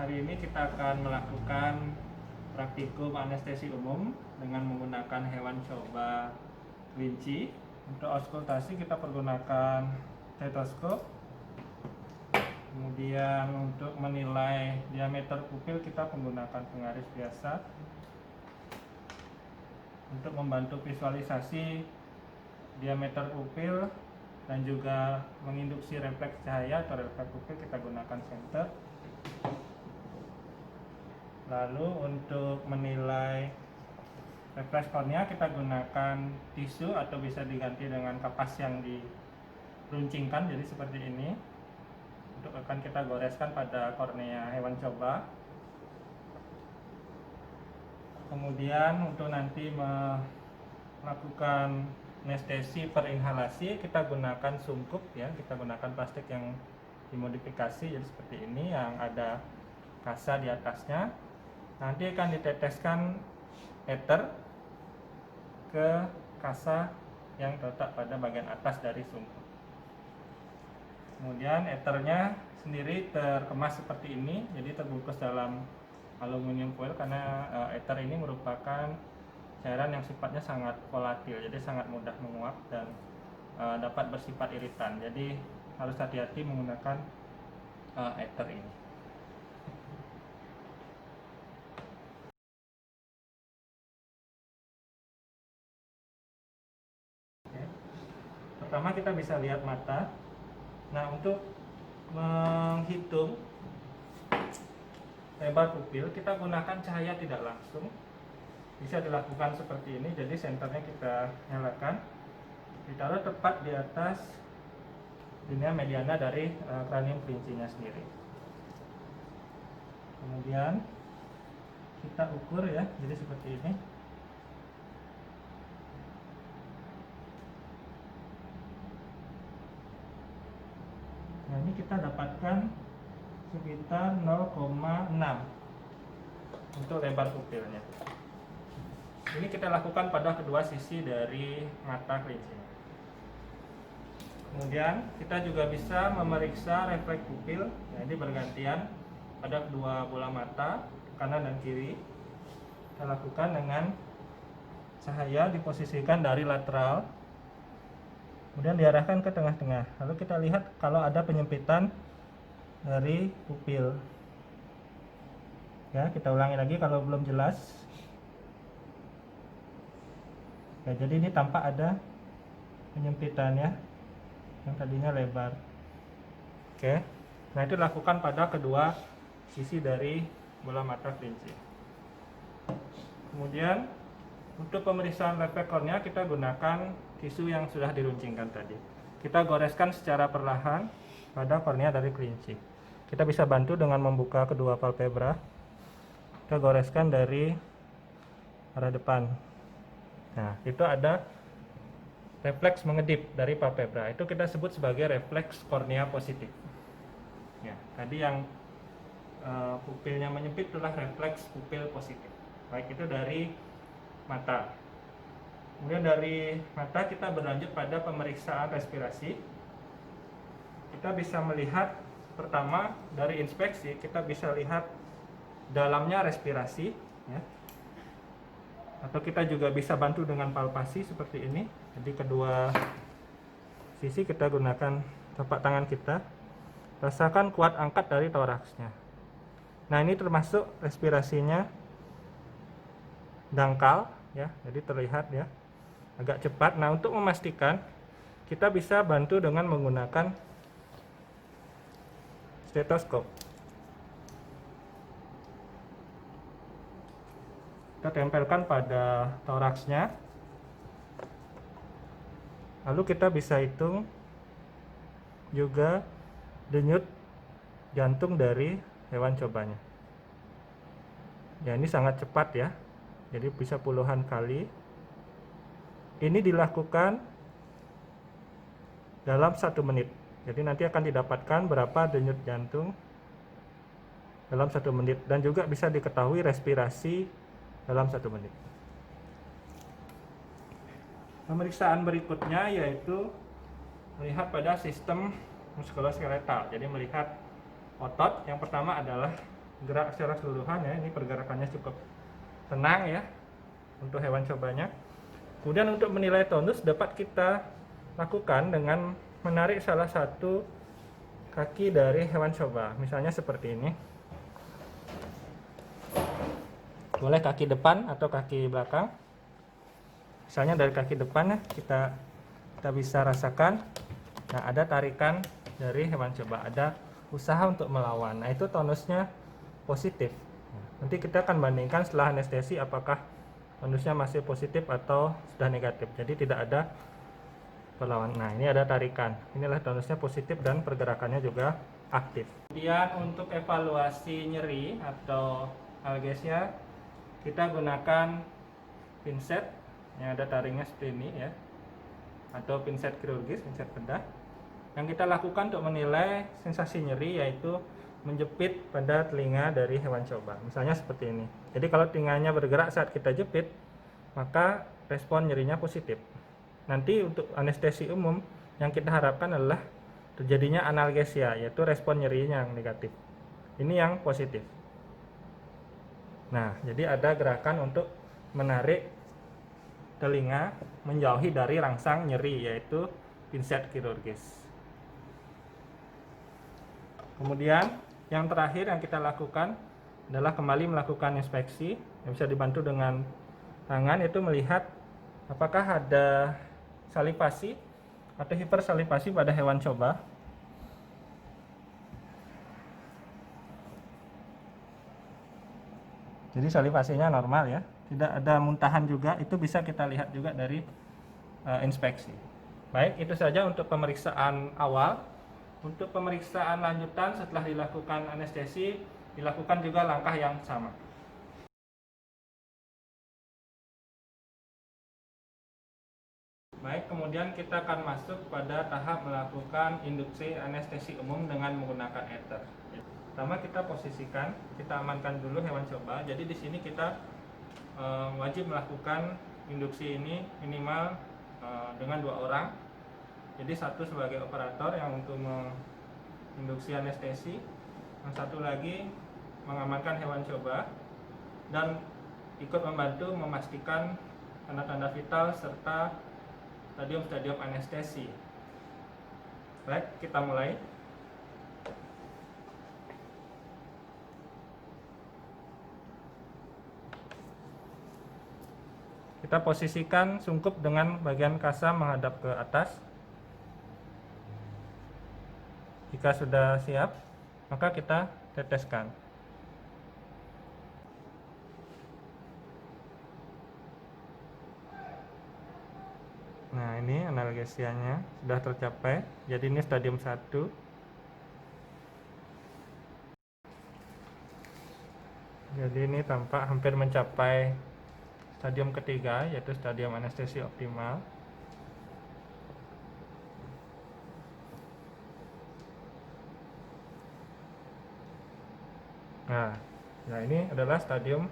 Hari ini kita akan melakukan praktikum anestesi umum dengan menggunakan hewan coba kelinci. Untuk auskultasi kita pergunakan stetoskop. Kemudian untuk menilai diameter pupil kita menggunakan pengaris biasa. Untuk membantu visualisasi diameter pupil dan juga menginduksi refleks cahaya atau refleks pupil kita gunakan senter. Lalu untuk menilai refleks kornea kita gunakan tisu atau bisa diganti dengan kapas yang diruncingkan, jadi seperti ini. Untuk akan kita goreskan pada kornea hewan coba. Kemudian untuk nanti melakukan anestesi per inhalasi kita gunakan sungkup ya, kita gunakan plastik yang dimodifikasi jadi seperti ini yang ada kasa di atasnya. Nanti akan diteteskan ether ke kasa yang terletak pada bagian atas dari sungkup. Kemudian ethernya sendiri terkemas seperti ini, jadi terbungkus dalam aluminium foil karena ether ini merupakan cairan yang sifatnya sangat volatil, jadi sangat mudah menguap dan dapat bersifat iritan. Jadi harus hati-hati menggunakan ether ini. Oke. Pertama kita bisa lihat mata. Nah, untuk menghitung lebar pupil kita gunakan cahaya tidak langsung. Bisa dilakukan seperti ini, jadi senternya kita nyalakan, ditaruh tepat di atas linea mediana dari kranium kelincinya sendiri. Kemudian kita ukur ya, jadi seperti ini. Nah, ini kita dapatkan sekitar 0,6 untuk lebar pupilnya. Ini kita lakukan pada kedua sisi dari mata kelinci. Kemudian kita juga bisa memeriksa refleks pupil, jadi bergantian pada kedua bola mata, kanan dan kiri. Kita lakukan dengan cahaya diposisikan dari lateral, kemudian diarahkan ke tengah-tengah. Lalu kita lihat kalau ada penyempitan dari pupil. Ya, kita ulangi lagi kalau belum jelas. Ya, jadi ini tampak ada penyempitan ya, yang tadinya lebar. Oke, nah itu dilakukan pada kedua sisi dari bola mata kelinci. Kemudian untuk pemeriksaan refleks kornea kita gunakan tisu yang sudah diruncingkan tadi. Kita goreskan secara perlahan pada kornea dari kelinci. Kita bisa bantu dengan membuka kedua palpebra. Kita goreskan dari arah depan. Nah, itu ada refleks mengedip dari palpebra. Itu kita sebut sebagai refleks kornea positif. Ya, tadi yang pupilnya menyempit itulah refleks pupil positif. Baik itu dari mata. Kemudian dari mata kita berlanjut pada pemeriksaan respirasi. Kita bisa melihat pertama dari inspeksi kita bisa lihat dalamnya respirasi ya. Atau kita juga bisa bantu dengan palpasi seperti ini. Jadi kedua sisi kita gunakan telapak tangan kita. Rasakan kuat angkat dari toraksnya. Nah, ini termasuk respirasinya dangkal ya. Jadi terlihat ya agak cepat. Nah, untuk memastikan kita bisa bantu dengan menggunakan stetoskop. Kita tempelkan pada toraksnya, lalu kita bisa hitung juga denyut jantung dari hewan cobanya. Ya, ini sangat cepat ya, jadi bisa puluhan kali. Ini dilakukan dalam 1 menit, jadi nanti akan didapatkan berapa denyut jantung dalam 1 menit, dan juga bisa diketahui respirasi dalam 1 menit. Pemeriksaan berikutnya yaitu melihat pada sistem muskuloskeletal. Jadi melihat otot. Yang pertama adalah gerak secara keseluruhan ya. Ini pergerakannya cukup tenang ya untuk hewan cobanya. Kemudian untuk menilai tonus dapat kita lakukan dengan menarik salah satu kaki dari hewan coba. Misalnya seperti ini. Boleh kaki depan atau kaki belakang. Misalnya dari kaki depan ya, kita bisa rasakan. Nah, ada tarikan dari hewan coba, ada usaha untuk melawan. Nah, itu tonusnya positif. Nanti kita akan bandingkan setelah anestesi apakah tonusnya masih positif atau sudah negatif. Jadi tidak ada perlawanan. Nah, ini ada tarikan. Inilah tonusnya positif dan pergerakannya juga aktif. Kemudian untuk evaluasi nyeri atau analgesia, kita gunakan pinset yang ada taringnya seperti ini ya, atau pinset kirurgis, pinset bedah. Yang kita lakukan untuk menilai sensasi nyeri yaitu menjepit pada telinga dari hewan coba. Misalnya seperti ini. Jadi kalau telinganya bergerak saat kita jepit, maka respon nyerinya positif. Nanti untuk anestesi umum yang kita harapkan adalah terjadinya analgesia, yaitu respon nyerinya yang negatif. Ini yang positif. Nah, jadi ada gerakan untuk menarik telinga menjauhi dari rangsang nyeri, yaitu pinset kirurgis. Kemudian yang terakhir yang kita lakukan adalah kembali melakukan inspeksi yang bisa dibantu dengan tangan, itu melihat apakah ada salivasi atau hipersalivasi pada hewan coba. Jadi salivasinya normal ya, tidak ada muntahan juga, itu bisa kita lihat juga dari inspeksi. Baik, itu saja untuk pemeriksaan awal. Untuk pemeriksaan lanjutan setelah dilakukan anestesi, dilakukan juga langkah yang sama. Baik, kemudian kita akan masuk pada tahap melakukan induksi anestesi umum dengan menggunakan ether. Pertama kita posisikan, kita amankan dulu hewan coba. Jadi di sini kita wajib melakukan induksi ini minimal dengan 2 orang. Jadi satu sebagai operator yang untuk menginduksi anestesi, yang satu lagi mengamankan hewan coba dan ikut membantu memastikan tanda-tanda vital serta stadium-stadium anestesi. Baik, kita mulai. Kita posisikan sungkup dengan bagian kasa menghadap ke atas. Jika sudah siap, maka kita teteskan. Nah, ini analgesianya sudah tercapai. Jadi ini stadium 1. Jadi ini tampak hampir mencapai stadium ketiga, yaitu stadium anestesi optimal. Nah, ini adalah stadium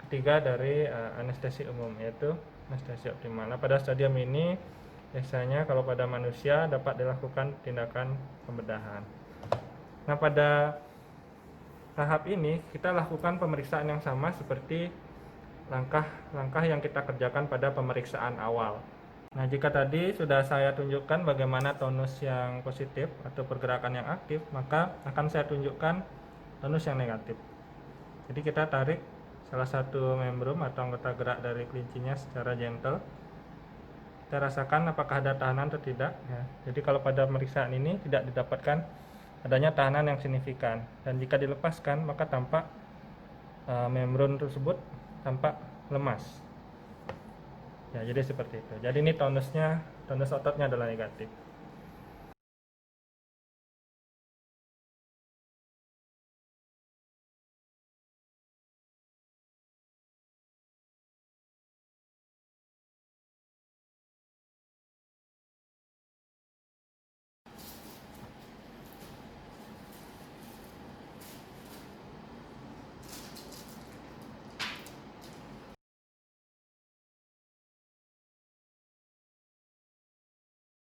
ketiga dari anestesi umum, yaitu anestesi optimal. Nah, pada stadium ini biasanya kalau pada manusia dapat dilakukan tindakan pembedahan. Nah, pada tahap ini kita lakukan pemeriksaan yang sama seperti langkah-langkah yang kita kerjakan pada pemeriksaan awal. Nah, jika tadi sudah saya tunjukkan bagaimana tonus yang positif atau pergerakan yang aktif, maka akan saya tunjukkan tonus yang negatif. Jadi kita tarik salah satu membrum atau anggota gerak dari kelincinya secara gentle. Kita rasakan apakah ada tahanan atau tidak ya. Jadi kalau pada pemeriksaan ini tidak didapatkan adanya tahanan yang signifikan, dan jika dilepaskan maka tampak membran tersebut tampak lemas. Ya, jadi seperti itu. Jadi ini tonus ototnya adalah negatif.